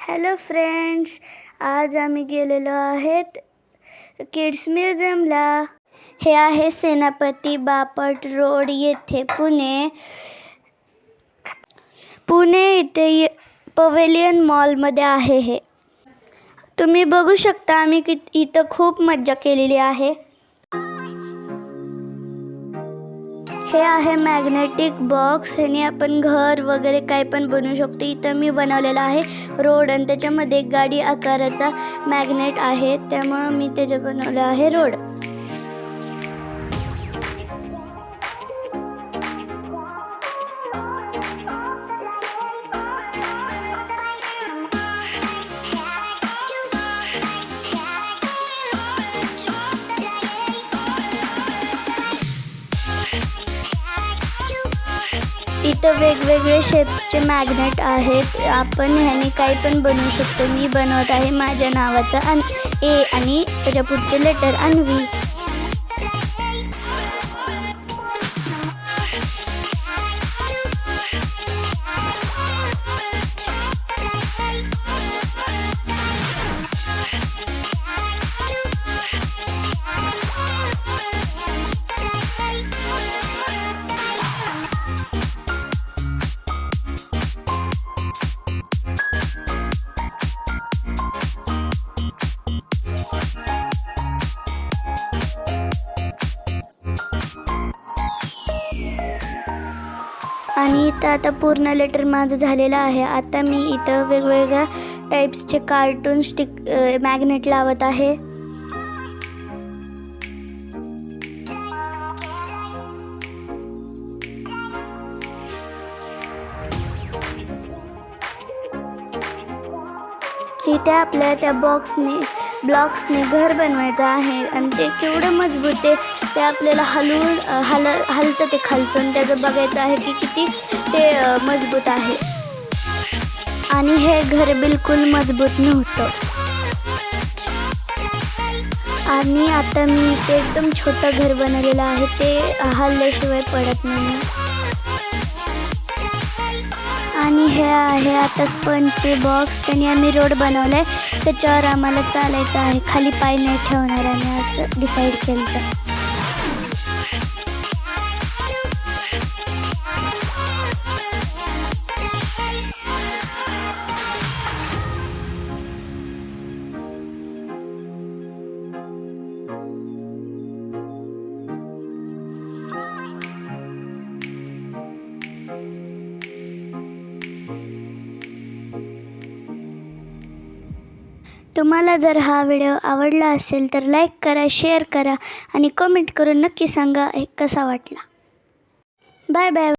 Hello friends, आज आम्ही गेलेलो आहेत किड्स म्युझियमला। हे आहे सेनापती बापट रोड येथे पुणे इथे पवेलियन मॉलमध्ये आहे। हे तुम्ही बघू शकता। आम्ही इथं खूप मज्जा केलेली आहे। हे आहे मॅग्नेटिक बॉक्स। ह्याने आपण घर वगैरे काय पण बनवू शकतो। इथं मी बनवलेला आहे रोड आणि त्याच्यामध्ये एक गाडी आकाराचा मॅग्नेट आहे, त्यामुळे मी त्याच्यात बनवलं आहे रोड। इथं वेगवेगळे शेप्सचे मॅग्नेट आहेत। आपण ह्याने काही पण बनवू शकतो। मी बनवत आहे माझ्या नावाचा ए आणि त्याच्या पुढचे लेटर अन्वी। आणि इथं आता पूर्ण लेटर माझं झालेलं आहे। आता मी इथं वेगवेगळ्या टाइप्सचे कार्टून मॅग्नेट लावत आहे। इथे आपल्या त्या ब्लॉक्सने घर बनवायचं आहे आणि ते केवढं मजबूत आहे ते आपल्याला हलतं ते खालचं, त्याचं बघायचं आहे की किती ते मजबूत आहे। आणि हे घर बिलकुल मजबूत नव्हतं। आणि आता मी ते एकदम छोटं घर बनवलेलं आहे, ते हलल्याशिवाय पडत नाही। आणि हे आहे आता स्पंजचे बॉक्स। त्यांनी आम्ही रोड बनवलाय, त्याच्यावर आम्हाला चालायचं आहे। खाली पाय नाही ठेवणार आम्ही असं डिसाईड केलं। तुम्हाला जर हा व्हिडिओ आवडला असेल तर लाईक करा, शेअर करा आणि कमेंट करून नक्की सांगा कसा वाटला। Bye bye.